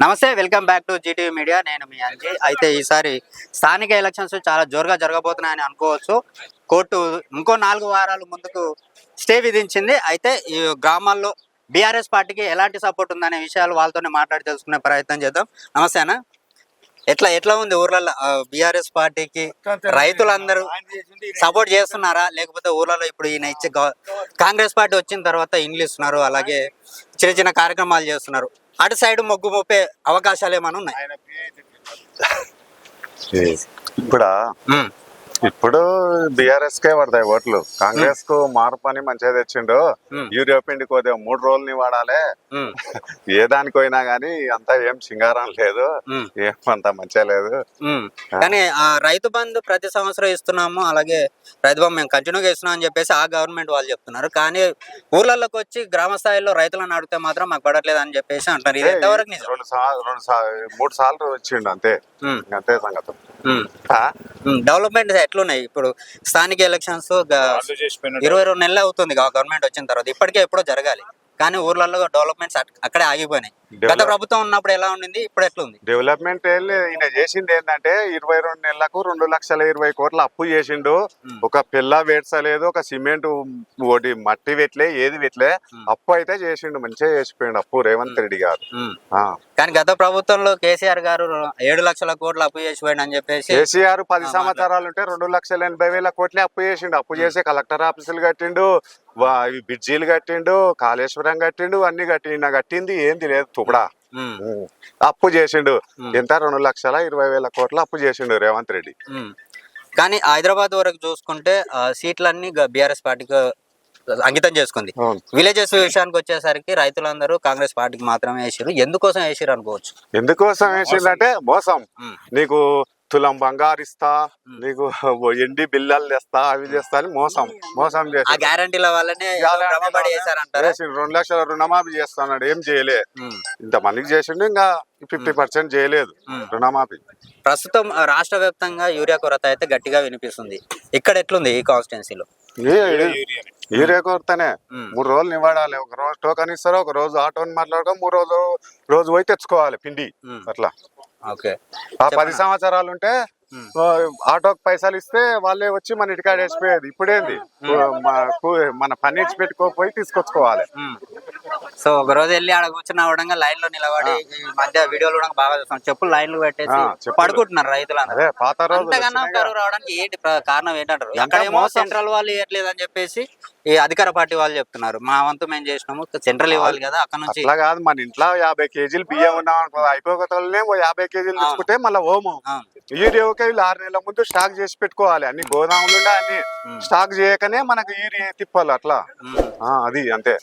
నమస్తే, welcome back to GTV media. నేను మీ అంజీ. అయితే ఈసారి స్థానిక ఎలక్షన్స్ చాలా జోరుగా జరగబోతున్నాయని అనుకోవచ్చు. కోర్టు ఇంకో 4 వారాలు ముందుకు స్టే విధించింది. అయితే ఈ గ్రామాల్లో బీఆర్ఎస్ పార్టీకి ఎలాంటి సపోర్ట్ ఉందనే విషయాలు వాళ్ళతోనే మాట్లాడి తెలుసుకునే ప్రయత్నం చేద్దాం. నమస్తే అన్న, ఎట్లా ఉంది ఊర్లలో బీఆర్ఎస్ పార్టీకి? రైతులందరూ సపోర్ట్ చేస్తున్నారా, లేకపోతే ఊర్లలో ఇప్పుడు ఈయన ఇచ్చే కాంగ్రెస్ పార్టీ వచ్చిన తర్వాత ఇండ్లు ఇస్తున్నారు, అలాగే చిన్న చిన్న కార్యక్రమాలు చేస్తున్నారు, అటు సైడ్ మొగ్గు మోపే అవకాశాలు ఏమైనా ఉన్నాయి? ఇప్పుడు బీఆర్ఎస్ కే పడతాయి ఓట్లు. కాంగ్రెస్ కు మార్పు అని మంచిగా తెచ్చిండు. యూరియా పిండి కొద్దిగా 3 రోజులని వాడాలి. ఏ దానికి పోయినా గానీ అంతా ఏం సింగారం లేదు, ఏమంతా మంచిగా లేదు. కానీ రైతు బంధు ప్రతి సంవత్సరం ఇస్తున్నాము, అలాగే రైతు బంధు మేము కంటిన్యూగా ఇస్తున్నాం అని చెప్పేసి ఆ గవర్నమెంట్ వాళ్ళు చెప్తున్నారు. కానీ ఊర్లలోకి వచ్చి గ్రామ స్థాయిలో రైతులను అడిగితే మాత్రం మాకు పడట్లేదు అని చెప్పేసి అంటారు. ఇది ఎంతవరకు నిజం? 3 సార్లు వచ్చిండు అంతే సంగతి. డెవలప్మెంట్ ఎట్లున్నాయి ఇప్పుడు? స్థానిక ఎలక్షన్స్ 22 నెలలు అవుతుంది గవర్నమెంట్ వచ్చిన తర్వాత, ఇప్పటికే ఎప్పుడో జరగాలి, కానీ ఊర్లలో డెవలప్మెంట్స్ అక్కడే ఆగిపోయినాయి. గత ప్రభుత్వం ఉన్నప్పుడు ఎలా ఉండింది, ఇప్పుడు ఎట్లుంది? డెవలప్మెంట్ ఈయన చేసింది ఏంటంటే 22 నెలలకు 2,20,000 కోట్లు అప్పు చేసిండు. ఒక పిల్ల వేడ్చలేదు, ఒక సిమెంట్ ఒకటి మట్టి వెట్లే, ఏది వెట్లే, అప్పు అయితే చేసిండు. మంచిగా చేసిపోయిండు అప్పు రేవంత్ రెడ్డి గారు. కానీ గత ప్రభుత్వంలో కేసీఆర్ గారు 7 లక్షల కోట్లు అప్పు చేసిపోయిండు అని చెప్పేసి, కేసీఆర్ 10 సంవత్సరాలు ఉంటే 2,80,000 కోట్లే అప్పు చేసిండు. అప్పు చేసి కలెక్టర్ ఆఫీసులు కట్టిండు, బ్రిడ్జీలు కట్టిండు, కాళేశ్వరం కట్టిండు, అన్ని కట్టింది ఏంది లేదు తుపడా. అప్పు చేసిండు. ఎంత? 2,20,000 కోట్లు అప్పు చేసిండు రేవంత్ రెడ్డి. కానీ హైదరాబాద్ వరకు చూసుకుంటే సీట్లన్నీ బీఆర్ఎస్ పార్టీకి అంకితం చేసుకుంది. విలేజెస్ విషయానికి వచ్చేసరికి రైతులందరూ కాంగ్రెస్ పార్టీకి మాత్రమే వేసారు. ఎందుకోసం వేసారు అనుకోవచ్చు? ఎందుకోసం వేసిందంటే మోసం. నీకు తులం బంగారు ఇస్తా, నీకు ఎండి బిల్లలు తెస్తా, అవి చేస్తా అని మోసం చేసి గ్యారంటీల వల్లనే 2 లక్షల రుణమాఫీ చేస్తున్నాడు. ఏం చేయలే, ఇంతమందికి చేసిండు, ఇంకా 50% చేయలేదు రుణమాఫీ. ప్రస్తుతం రాష్ట్ర వ్యాప్తంగా యూరియా కొరత అయితే గట్టిగా వినిపిస్తుంది. ఇక్కడ ఎట్లుంది ఈ కాన్స్టిట్యున్సీలో? యూరియా కొరతనే 3 రోజులు ఇవ్వడాలి. ఒక రోజు టోకన్ ఇస్తారు, ఒక రోజు ఆటోని మాట్లాడుకో, 3 రోజు పోయి తెచ్చుకోవాలి పిండి. అట్లా 10 సంవత్సరాలు ఉంటే ఆటోకి పైసలు ఇస్తే వాళ్ళే వచ్చి మన ఇంటికాడ వేసిపోయేది. ఇప్పుడేంది, మన పని ఇచ్చి పెట్టుకోపోయి తీసుకొచ్చుకోవాలి. సో ఒక రోజు వెళ్ళి ఆడ కూర్చుని అవడంగా లైన్ లో నిలబడి, మధ్య వీడియోలు కూడా బాగా చూస్తాం, చెప్పులు లైన్లు పెట్టేసి పడుకుంటున్నారు రైతులందరూ. పాత రోజు కరువు రావడానికి ఏంటి కారణం ఏంటంటారు? అక్కడేమో సెంట్రల్ వాళ్ళు ఇవ్వట్లేదు అని చెప్పేసి ఈ అధికార పార్టీ వాళ్ళు చెప్తున్నారు. మా వంతు మేము చేసినాము, సెంట్రల్ ఇవ్వాలి కదా. అక్కడ నుంచి అట్లా కాదు, మన ఇంట్లో 50 కేజీలు బియ్యం ఉన్నాం అనుకో, అయిపోగతలనే 50 కేజీలు తీసుకుంటే మళ్ళీ ఓము యూరియాకి 6 నెలల ముందు స్టాక్ చేసి పెట్టుకోవాలి. అన్ని గోదాములు అన్ని స్టాక్ చేయకనే మనకు యూరియా తిప్పాలి. అట్లా అది అంతే.